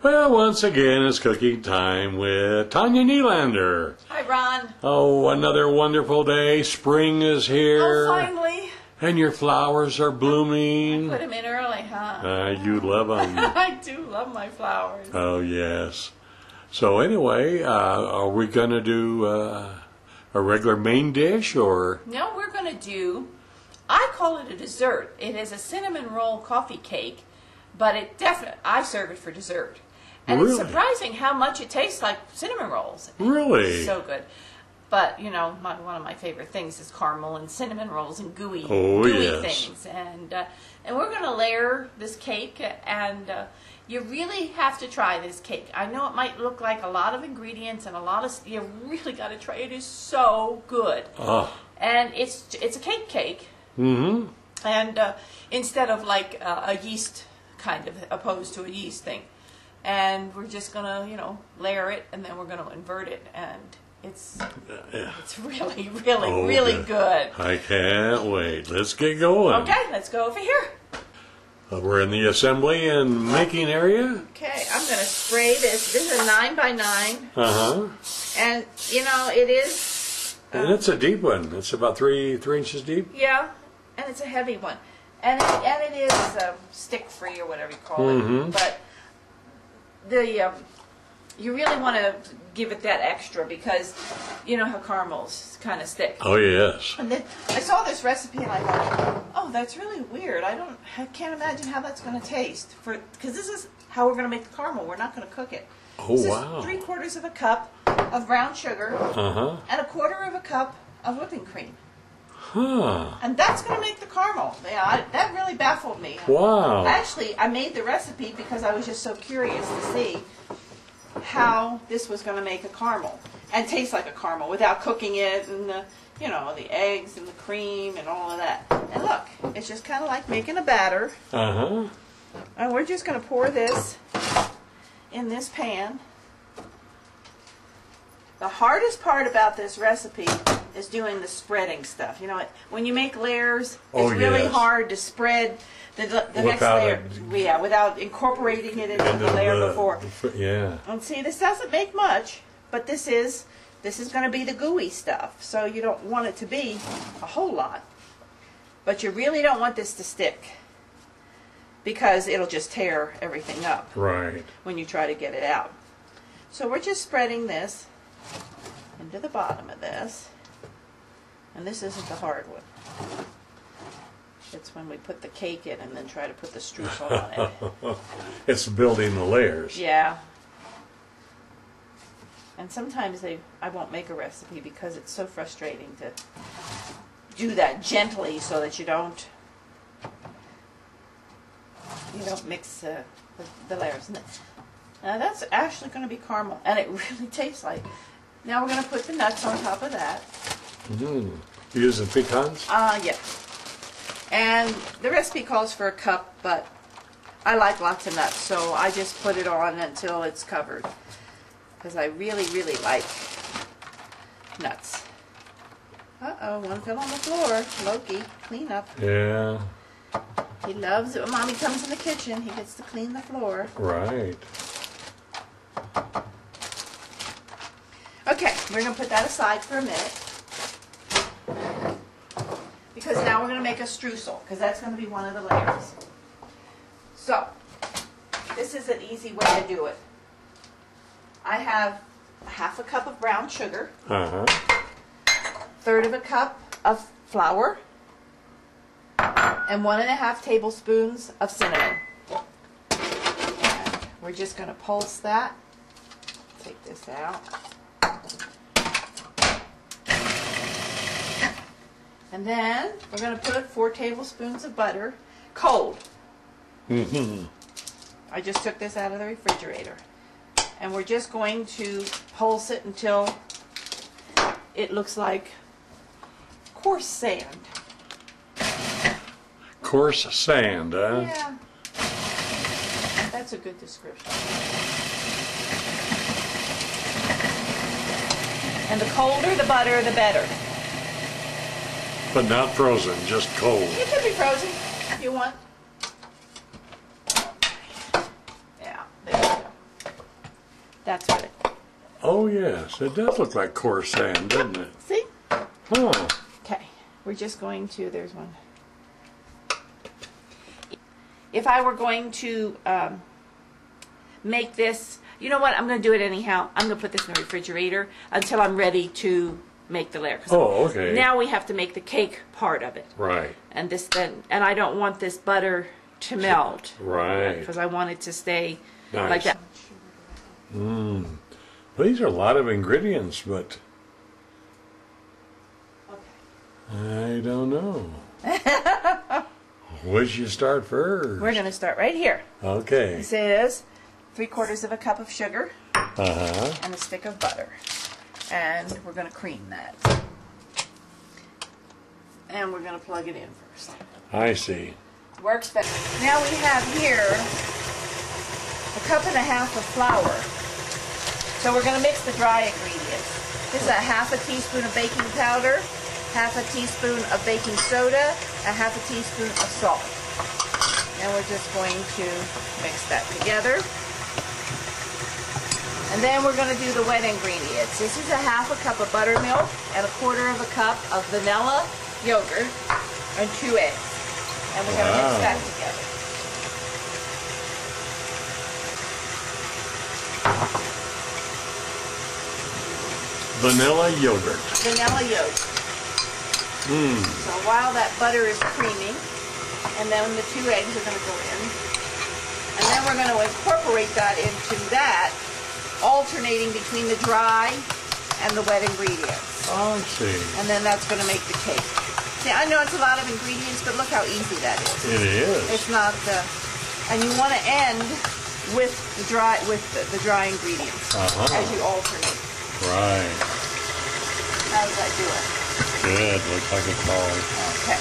Well, once again, it's cooking time with Tanya Nylander. Hi, Ron. Oh, another wonderful day. Spring is here. Oh, finally. And your flowers are blooming. Put them in early, huh? You love them. I do love my flowers. Oh, yes. So anyway, are we going to do a regular main dish or? No, we're going to do, I call it a dessert. It is a cinnamon roll coffee cake, but I serve it for dessert. And Really? It's surprising how much it tastes like cinnamon rolls. Really? It's so good. But, you know, one of my favorite things is caramel and cinnamon rolls and gooey yes. things. And we're going to layer this cake, and you really have to try this cake. I know it might look like a lot of ingredients and you really got to try it. It is so good. Oh. And it's a cake. Mm-hmm. And instead of like a yeast kind of, opposed to a yeast thing. And we're just going to, layer it, and then we're going to invert it, and it's really, really, really good. I can't wait. Let's get going. Okay, let's go over here. We're in the assembly and making area. Okay, I'm going to spray this. This is a 9x9. Uh-huh. And, it is... and it's a deep one. It's about 3 inches deep. Yeah, and it's a heavy one. And it is stick-free or whatever you call it. But you really want to give it that extra because you know how caramels kind of stick. Oh, yes. And then I saw this recipe and I thought, oh, that's really weird. I can't imagine how that's going to taste because this is how we're going to make the caramel. We're not going to cook it. Oh, this wow. is 3/4 of a cup of brown sugar and 1/4 of a cup of whipping cream. Huh. And that's going to make the caramel. Yeah, that really baffled me. Wow. Actually, I made the recipe because I was just so curious to see how this was going to make a caramel and taste like a caramel without cooking it and the eggs and the cream and all of that. And look, it's just kind of like making a batter. Uh-huh. And we're just going to pour this in this pan. The hardest part about this recipe is doing the spreading stuff. When you make layers, it's really hard to spread the next layer. Without incorporating it into the layer before. Yeah. And see, this doesn't make much, but this is going to be the gooey stuff. So you don't want it to be a whole lot. But you really don't want this to stick because it'll just tear everything up. Right. When you try to get it out. So we're just spreading this into the bottom of this. And this isn't the hard one. It's when we put the cake in and then try to put the streusel on it. It's building the layers. Yeah. And sometimes I won't make a recipe because it's so frustrating to do that gently so that you don't mix the layers. Now that's actually going to be caramel, and it really tastes like. Now we're going to put the nuts on top of that. You using pecans? Yeah. And the recipe calls for a cup, but I like lots of nuts, so I just put it on until it's covered. Because I really, really like nuts. Uh-oh, one fell on the floor. Loki, clean up. Yeah. He loves it when Mommy comes in the kitchen. He gets to clean the floor. Right. Okay, we're going to put that aside for a minute. Because now we're going to make a streusel, because that's going to be one of the layers. So, this is an easy way to do it. I have 1/2 cup of brown sugar, 1/3 of a cup of flour, and 1½ tablespoons of cinnamon. And we're just going to pulse that. Take this out. And then we're going to put 4 tablespoons of butter, cold. I just took this out of the refrigerator. And we're just going to pulse it until it looks like coarse sand. Coarse sand, huh? Yeah. That's a good description. And the colder the butter, the better. But not frozen, just cold. It could be frozen if you want. Yeah, there we go. That's what it. Oh yes, it does look like coarse sand, doesn't it? See? Huh. Okay, we're just going to, there's one. If I were going to make this, you know what, I'm going to do it anyhow. I'm going to put this in the refrigerator until I'm ready to make the layer. Oh, okay. Now we have to make the cake part of it. Right. And this then, and I don't want this butter to melt. Right. Because I want it to stay Nice. like that. Well, these are a lot of ingredients, but I don't know. Where'd you start first? We're going to start right here. Okay. This is 3/4 of a cup of sugar Uh-huh. and a stick of butter. And we're going to cream that. And we're going to plug it in first. I see. Works better. Now we have here 1.5 cups of flour. So we're going to mix the dry ingredients. This is 1/2 teaspoon of baking powder, 1/2 teaspoon of baking soda, 1/2 teaspoon of salt. And we're just going to mix that together. And then we're going to do the wet ingredients. This is 1/2 cup of buttermilk and 1/4 cup of vanilla yogurt and 2 eggs. And we're going to mix that together. Vanilla yogurt. Vanilla yogurt. So while that butter is creaming, and then the 2 eggs are going to go in, and then we're going to incorporate that into that, alternating between the dry and the wet ingredients. I see. And then that's going to make the cake. See, I know it's a lot of ingredients, but look how easy that is. It is. It's not the, and you want to end with the dry ingredients as you alternate. Right. How does that do it? Good. Looks like it's all. Okay.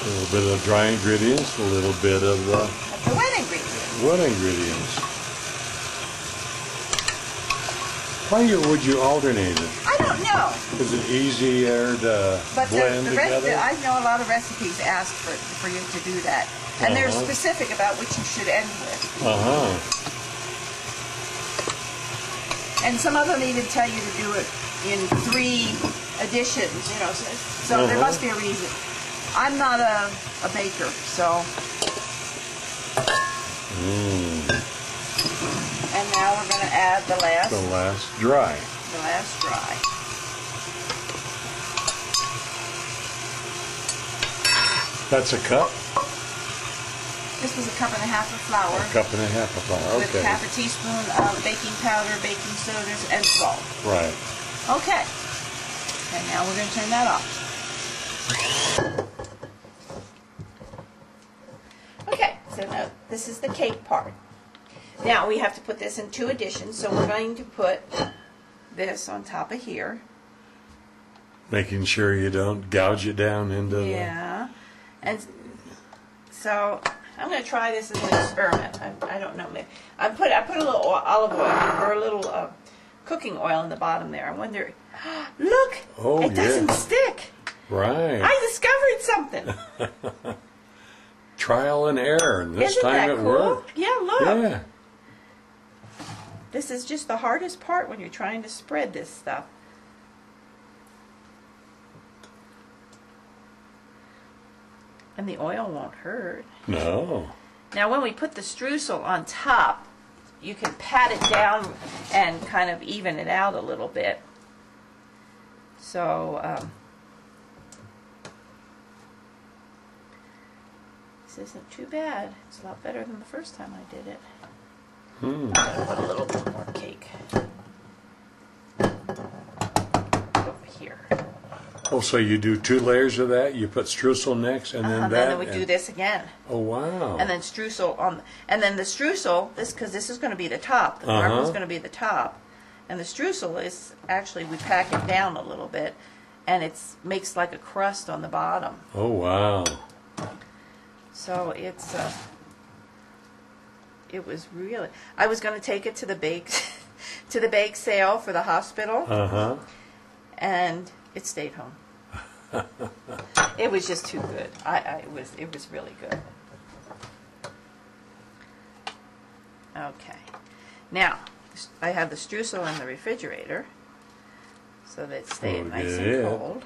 A little bit of dry ingredients, a little bit of The wet ingredients. wet ingredients. Why would you alternate it? I don't know. Is it easier to But blend the together? I know a lot of recipes ask for you to do that. And they're specific about which you should end with. And some of them even tell you to do it in 3 additions, you know, so there must be a reason. I'm not a baker, so. And now we're going to add the last dry. The last dry. That's a cup? This was 1.5 cups of flour. 1.5 cups of flour, With okay. 1/2 teaspoon of baking powder, baking sodas, and salt. Right. Okay. And now we're going to turn that off. Okay, so now this is the cake part. Now we have to put this in 2 additions, so we're going to put this on top of here. Making sure you don't gouge it down into Yeah. And so I'm going to try this as an experiment. I don't know. Maybe I put a little olive oil or a little cooking oil in the bottom there. I wonder. Look, it doesn't stick. Right. I discovered something. Trial and error, and this Isn't time that it cool? worked. Yeah, look. Yeah. This is just the hardest part when you're trying to spread this stuff. And the oil won't hurt. No. Now when we put the streusel on top, you can pat it down and kind of even it out a little bit. So, this isn't too bad. It's a lot better than the first time I did it. I'm going to put a little bit more cake over here. Oh, so you do 2 layers of that? You put streusel next, and then that? Then we do this again. Oh, wow. And then streusel on, and then the streusel, because this is going to be the top. The marble is going to be the top. And the streusel is, actually, we pack it down a little bit, and it makes like a crust on the bottom. Oh, wow. So it's, it was really, I was going to take it to the bake, to the bake sale for the hospital, and it stayed home. It was just too good. It was really good. Okay. Now, I have the streusel in the refrigerator so that it's staying nice and cold.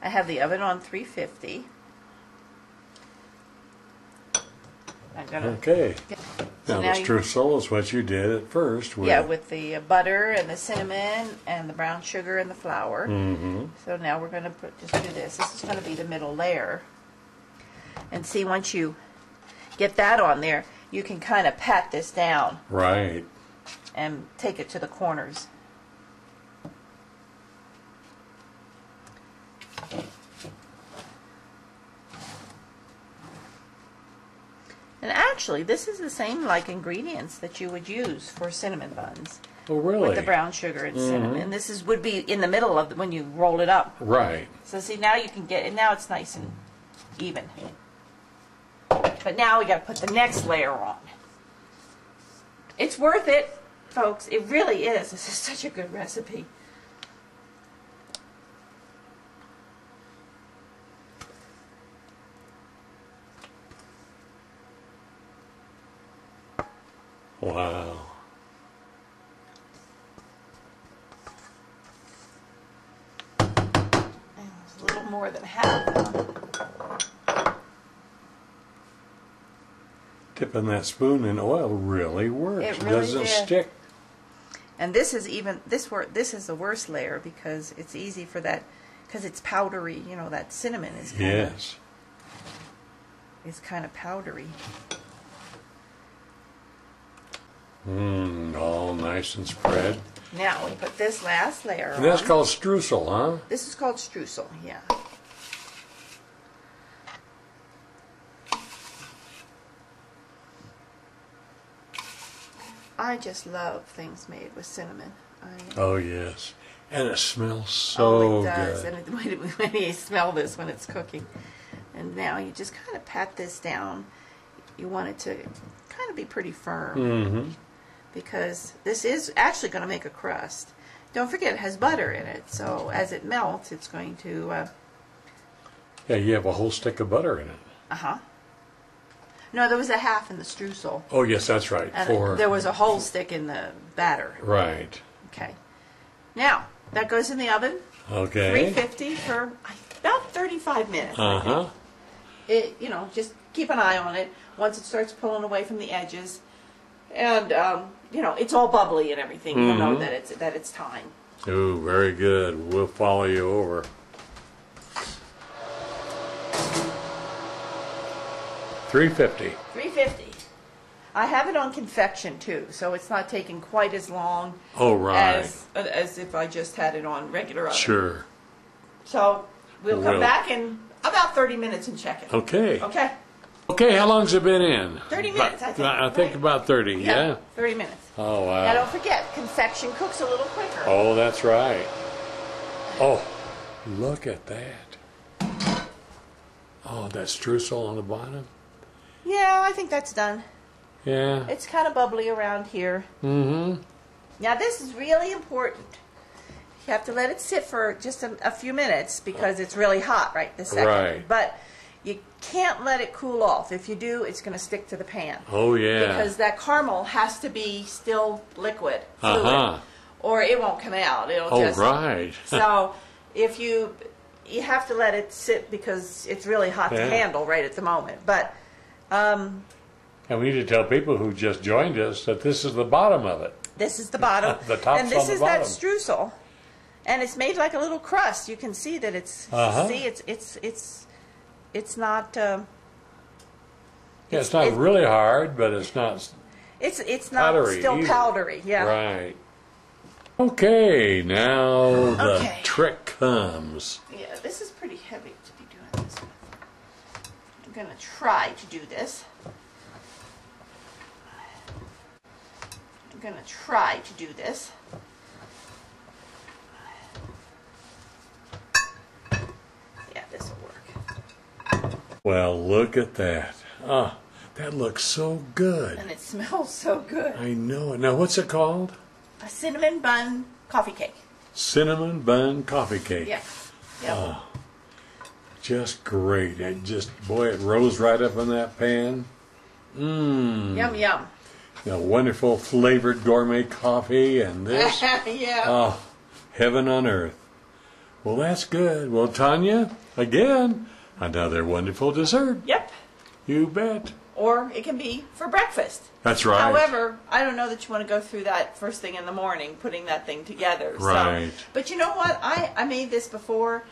I have the oven on 350. I'm gonna okay. Now the streusel is what you did at first. With the butter and the cinnamon and the brown sugar and the flour. Mm-hmm. So now we're going to just do this. This is going to be the middle layer. And see, once you get that on there, you can kind of pat this down. Right. And take it to the corners. And actually, this is the same like ingredients that you would use for cinnamon buns. Oh, really? With the brown sugar and cinnamon. This would be in the middle of when you roll it up. Right. So see, now you can get it. Now it's nice and even. But now we got to put the next layer on. It's worth it, folks. It really is. This is such a good recipe. Wow. A little more than half. Dipping that spoon in oil really works. It really doesn't did. stick. And this is even this is the worst layer because it's easy for that because it's powdery. You know, that cinnamon is kind of powdery. All nice and spread. Now we put this last layer on. And that's called streusel, huh? This is called streusel, yeah. I just love things made with cinnamon. Oh, yes. And it smells so good. Oh, it does. good. And when you smell this when it's cooking. And now you just kind of pat this down. You want it to kind of be pretty firm. Mm-hmm. Because this is actually going to make a crust. Don't forget it has butter in it, so as it melts, it's going to... Yeah, you have a whole stick of butter in it. Uh-huh. No, there was a half in the streusel. Oh, yes, that's right. And there was a whole stick in the batter. Right. Okay. Now, that goes in the oven. Okay. 350 for about 35 minutes. Uh-huh. Just keep an eye on it once it starts pulling away from the edges. And, it's all bubbly and everything. You'll know that it's time. Ooh, very good. We'll follow you over. 350. 350. I have it on convection too, so it's not taking quite as long as if I just had it on regular oven. Sure. So we'll come back in about 30 minutes and check it. Okay. Okay. Okay, how long's it been in? 30 minutes, I think. I think about 30, yeah? 30 minutes. Oh, wow. Now don't forget, convection cooks a little quicker. Oh, that's right. Oh, look at that. Oh, that streusel on the bottom? Yeah, I think that's done. Yeah. It's kind of bubbly around here. Mm-hmm. Now this is really important. You have to let it sit for just a few minutes because it's really hot right this second. Right. But you can't let it cool off. If you do, it's going to stick to the pan. Oh, yeah. Because that caramel has to be still fluid, Uh-huh. or it won't come out. It'll Oh, just... right. So if you have to let it sit because it's really hot to handle right at the moment. But and we need to tell people who just joined us that this is the bottom of it. this is the bottom. The top's and this on the is bottom. that streusel. And it's made like a little crust. You can see that it's it's not It's not really hard, but it's not it's not powdery still either. powdery. Yeah. Right. Okay, now the trick comes. Yeah, this is pretty heavy to be doing this with. I'm going to try to do this. I'm going to try to do this. Yeah, this will work. Well, look at that. Ah, that looks so good. And it smells so good. I know it. Now, what's it called? A cinnamon bun coffee cake. Cinnamon bun coffee cake. Yeah. Yeah. just great. It just, boy, it rose right up in that pan. Mmm. Yum, yum. A wonderful flavored gourmet coffee and this. Yeah. Oh, heaven on earth. Well, that's good. Well, Tanya, again, another wonderful dessert. Yep. You bet. Or it can be for breakfast. That's right. However, I don't know that you want to go through that first thing in the morning, putting that thing together. Right. So, but you know what? I made this before,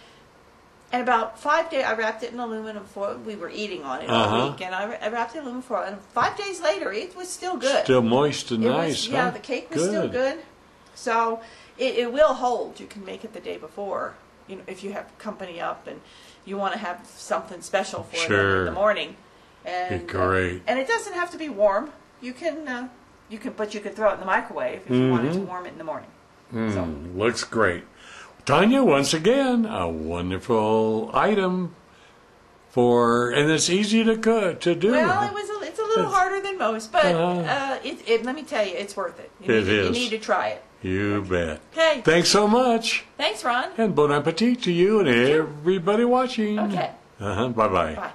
and about 5 days, I wrapped it in aluminum foil. We were eating on it all week, and I wrapped it in aluminum foil. And 5 days later, it was still good. Still moist and It nice, was, yeah, huh? the cake was still good. So it will hold. You can make it the day before. You know, if you have company up and you want to have something special for them in the morning. And great. And it doesn't have to be warm. You can but you can throw it in the microwave if you wanted to warm it in the morning. So. Looks great. Tanya, once again, a wonderful item and it's easy to do. Well, it's a little harder than most, but let me tell you, it's worth it. You need to try it. You bet. Okay. Thanks so much. Thanks, Ron. And bon appetit to you and everybody watching. Okay. Bye-bye. Bye.